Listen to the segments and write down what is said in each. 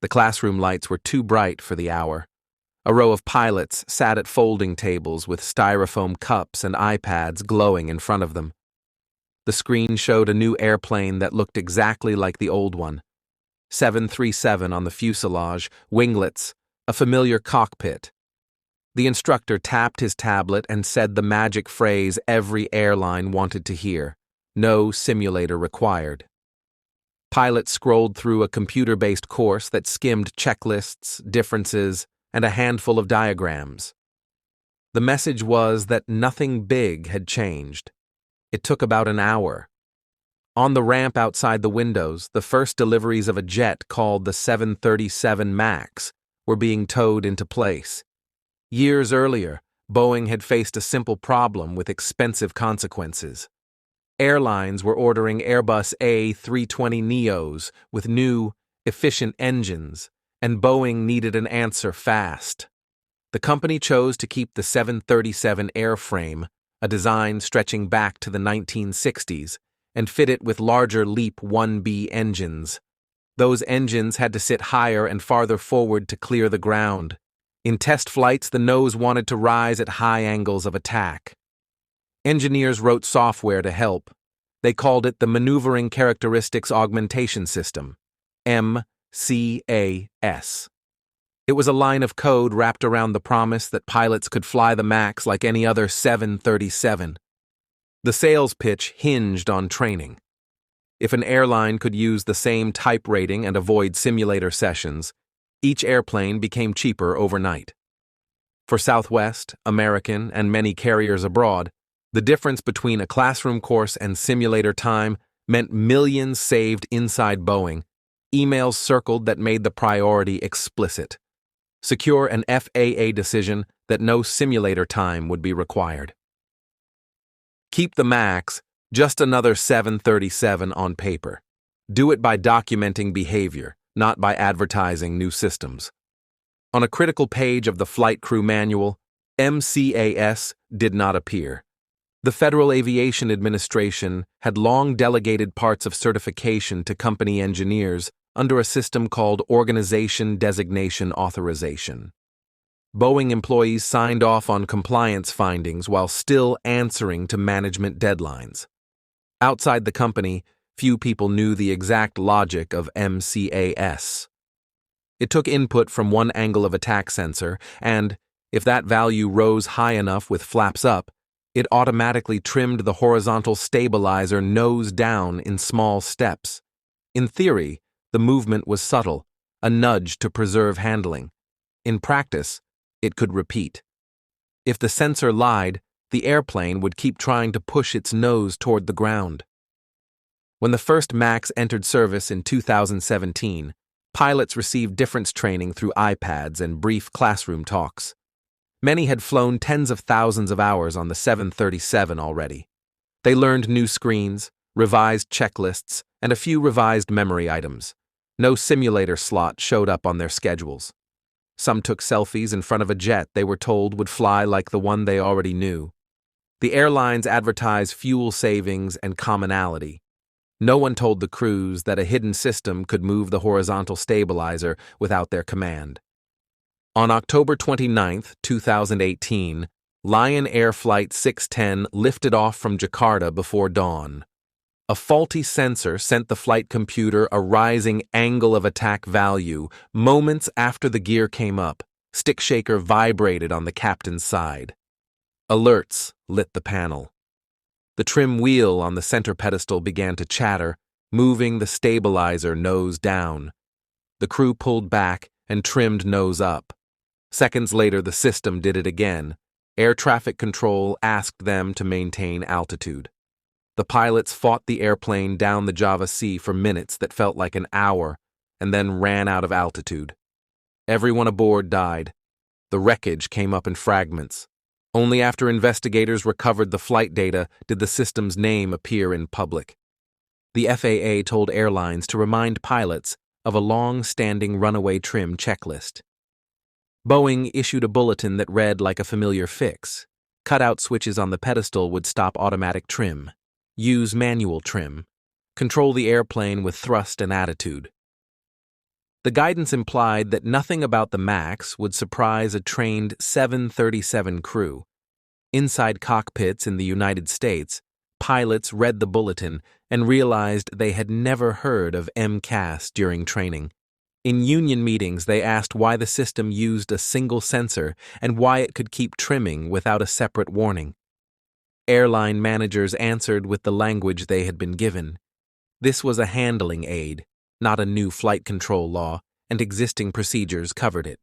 The classroom lights were too bright for the hour. A row of pilots sat at folding tables with styrofoam cups and iPads glowing in front of them. The screen showed a new airplane that looked exactly like the old one. 737 on the fuselage, winglets, a familiar cockpit. The instructor tapped his tablet and said the magic phrase every airline wanted to hear: no simulator required. Pilots scrolled through a computer-based course that skimmed checklists, differences, and a handful of diagrams. The message was that nothing big had changed. It took about an hour. On the ramp outside the windows, the first deliveries of a jet called the 737 MAX were being towed into place. Years earlier, Boeing had faced a simple problem with expensive consequences. Airlines were ordering Airbus A320neos with new, efficient engines, and Boeing needed an answer fast. The company chose to keep the 737 airframe, a design stretching back to the 1960s, and fit it with larger LEAP 1B engines. Those engines had to sit higher and farther forward to clear the ground. In test flights, the nose wanted to rise at high angles of attack. Engineers wrote software to help. They called it the Maneuvering Characteristics Augmentation System, MCAS. It was a line of code wrapped around the promise that pilots could fly the MAX like any other 737. The sales pitch hinged on training. If an airline could use the same type rating and avoid simulator sessions, each airplane became cheaper overnight. For Southwest, American, and many carriers abroad, the difference between a classroom course and simulator time meant millions saved inside Boeing. Emails circled that made the priority explicit: secure an FAA decision that no simulator time would be required. Keep the MAX, just another 737 on paper. Do it by documenting behavior, not by advertising new systems. On a critical page of the flight crew manual, MCAS did not appear. The Federal Aviation Administration had long delegated parts of certification to company engineers under a system called Organization Designation Authorization. Boeing employees signed off on compliance findings while still answering to management deadlines. Outside the company, few people knew the exact logic of MCAS. It took input from one angle of attack sensor, and, if that value rose high enough with flaps up, it automatically trimmed the horizontal stabilizer nose down in small steps. In theory, the movement was subtle, a nudge to preserve handling. In practice, it could repeat. If the sensor lied, the airplane would keep trying to push its nose toward the ground. When the first MAX entered service in 2017, pilots received difference training through iPads and brief classroom talks. Many had flown tens of thousands of hours on the 737 already. They learned new screens, revised checklists, and a few revised memory items. No simulator slot showed up on their schedules. Some took selfies in front of a jet they were told would fly like the one they already knew. The airlines advertised fuel savings and commonality. No one told the crews that a hidden system could move the horizontal stabilizer without their command. On October 29, 2018, Lion Air Flight 610 lifted off from Jakarta before dawn. A faulty sensor sent the flight computer a rising angle of attack value. Moments after the gear came up, stick shaker vibrated on the captain's side. Alerts lit the panel. The trim wheel on the center pedestal began to chatter, moving the stabilizer nose down. The crew pulled back and trimmed nose up. Seconds later, the system did it again. Air traffic control asked them to maintain altitude. The pilots fought the airplane down the Java Sea for minutes that felt like an hour, and then ran out of altitude. Everyone aboard died. The wreckage came up in fragments. Only after investigators recovered the flight data did the system's name appear in public. The FAA told airlines to remind pilots of a long-standing runaway trim checklist. Boeing issued a bulletin that read like a familiar fix. Cutout switches on the pedestal would stop automatic trim. Use manual trim. Control the airplane with thrust and attitude. The guidance implied that nothing about the MAX would surprise a trained 737 crew. Inside cockpits in the United States, pilots read the bulletin and realized they had never heard of MCAS during training. In union meetings, they asked why the system used a single sensor and why it could keep trimming without a separate warning. Airline managers answered with the language they had been given. This was a handling aid, not a new flight control law, and existing procedures covered it.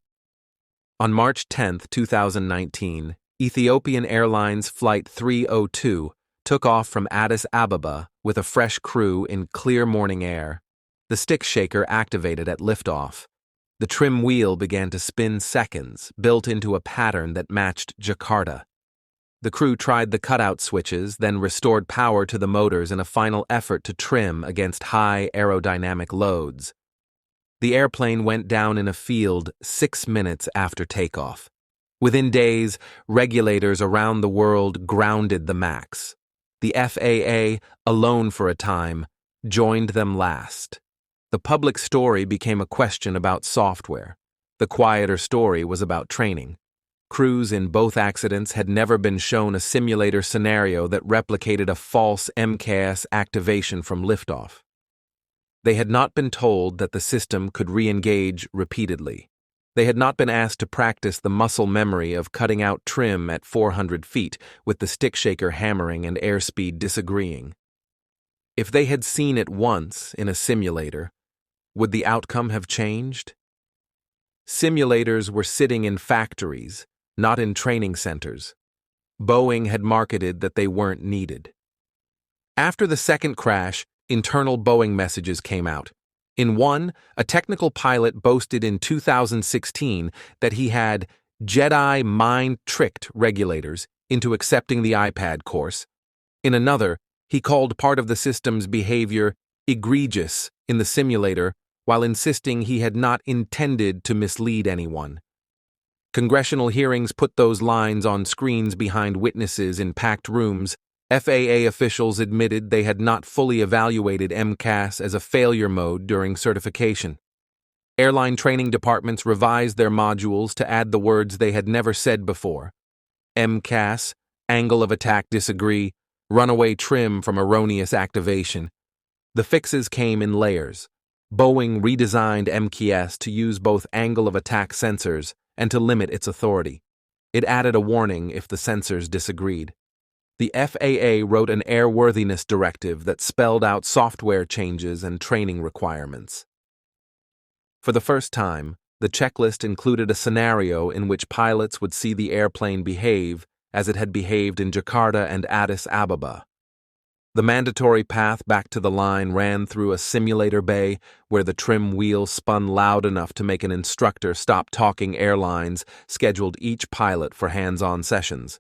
On March 10, 2019, Ethiopian Airlines Flight 302 took off from Addis Ababa with a fresh crew in clear morning air. The stick shaker activated at liftoff. The trim wheel began to spin seconds, built into a pattern that matched Jakarta. The crew tried the cutout switches, then restored power to the motors in a final effort to trim against high aerodynamic loads. The airplane went down in a field 6 minutes after takeoff. Within days, regulators around the world grounded the MAX. The FAA, alone for a time, joined them last. The public story became a question about software. The quieter story was about training. Crews in both accidents had never been shown a simulator scenario that replicated a false MCAS activation from liftoff. They had not been told that the system could re-engage repeatedly. They had not been asked to practice the muscle memory of cutting out trim at 400 feet with the stick shaker hammering and airspeed disagreeing. If they had seen it once in a simulator, would the outcome have changed? Simulators were sitting in factories, not in training centers. Boeing had marketed that they weren't needed. After the second crash, internal Boeing messages came out. In one, a technical pilot boasted in 2016 that he had Jedi mind-tricked regulators into accepting the iPad course. In another, he called part of the system's behavior egregious in the simulator while insisting he had not intended to mislead anyone. Congressional hearings put those lines on screens behind witnesses in packed rooms. FAA officials admitted they had not fully evaluated MCAS as a failure mode during certification. Airline training departments revised their modules to add the words they had never said before. MCAS, angle of attack disagree, runaway trim from erroneous activation. The fixes came in layers. Boeing redesigned MCAS to use both angle of attack sensors and to limit its authority. It added a warning if the sensors disagreed. The FAA wrote an airworthiness directive that spelled out software changes and training requirements. For the first time, the checklist included a scenario in which pilots would see the airplane behave as it had behaved in Jakarta and Addis Ababa. The mandatory path back to the line ran through a simulator bay where the trim wheel spun loud enough to make an instructor stop talking. Airlines scheduled each pilot for hands-on sessions.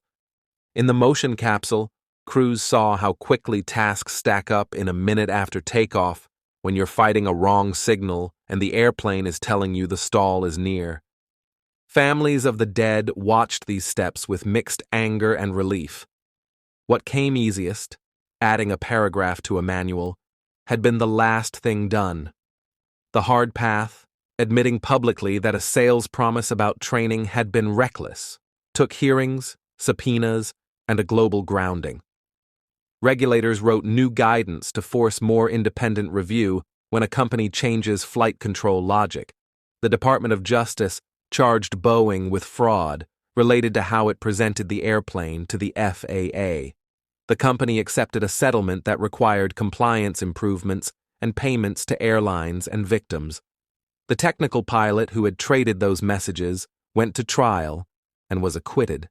In the motion capsule, crews saw how quickly tasks stack up in a minute after takeoff when you're fighting a wrong signal and the airplane is telling you the stall is near. Families of the dead watched these steps with mixed anger and relief. What came easiest, adding a paragraph to a manual, had been the last thing done. The hard path, admitting publicly that a sales promise about training had been reckless, took hearings, subpoenas, and a global grounding. Regulators wrote new guidance to force more independent review when a company changes flight control logic. The Department of Justice charged Boeing with fraud related to how it presented the airplane to the FAA. The company accepted a settlement that required compliance improvements and payments to airlines and victims. The technical pilot who had traded those messages went to trial and was acquitted.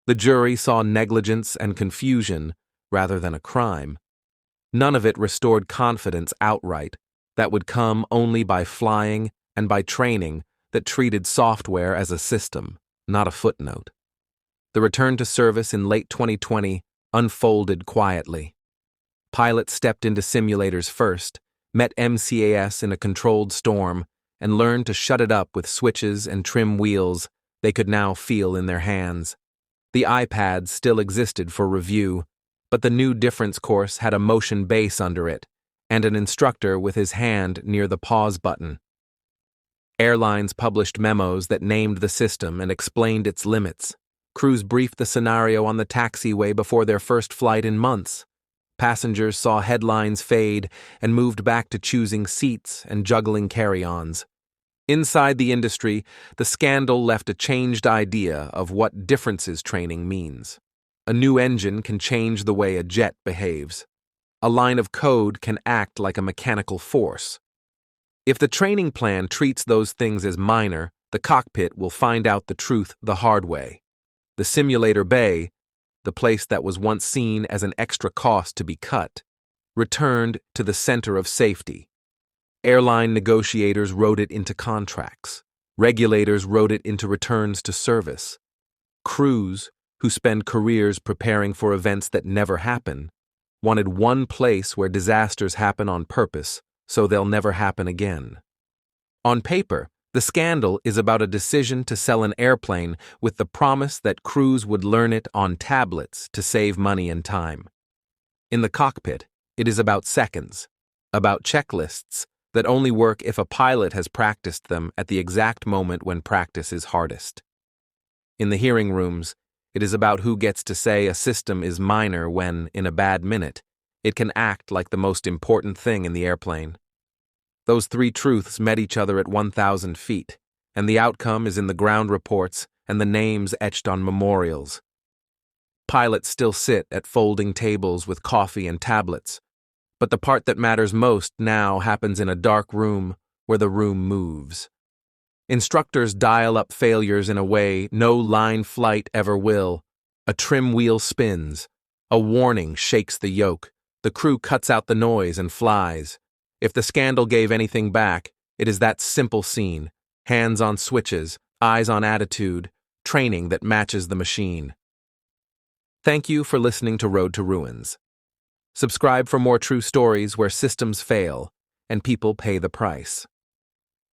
The jury saw negligence and confusion rather than a crime. None of it restored confidence outright that would come only by flying and by training that treated software as a system, not a footnote. The return to service in late 2020 unfolded quietly. Pilots stepped into simulators first, met MCAS in a controlled storm, and learned to shut it up with switches and trim wheels they could now feel in their hands. The iPads still existed for review, but the new difference course had a motion base under it and an instructor with his hand near the pause button. Airlines published memos that named the system and explained its limits. Crews briefed the scenario on the taxiway before their first flight in months. Passengers saw headlines fade and moved back to choosing seats and juggling carry-ons. Inside the industry, the scandal left a changed idea of what differences training means. A new engine can change the way a jet behaves. A line of code can act like a mechanical force. If the training plan treats those things as minor, the cockpit will find out the truth the hard way. The simulator bay, the place that was once seen as an extra cost to be cut, returned to the center of safety. Airline negotiators wrote it into contracts. Regulators wrote it into returns to service. Crews, who spend careers preparing for events that never happen, wanted one place where disasters happen on purpose so they'll never happen again. On paper, the scandal is about a decision to sell an airplane with the promise that crews would learn it on tablets to save money and time. In the cockpit, it is about seconds, about checklists that only work if a pilot has practiced them at the exact moment when practice is hardest. In the hearing rooms, it is about who gets to say a system is minor when, in a bad minute, it can act like the most important thing in the airplane. Those three truths met each other at 1,000 feet, and the outcome is in the ground reports and the names etched on memorials. Pilots still sit at folding tables with coffee and tablets, but the part that matters most now happens in a dark room where the room moves. Instructors dial up failures in a way no line flight ever will. A trim wheel spins. A warning shakes the yoke. The crew cuts out the noise and flies. If the scandal gave anything back, it is that simple scene. Hands on switches, eyes on attitude, training that matches the machine. Thank you for listening to Road to Ruins. Subscribe for more true stories where systems fail and people pay the price.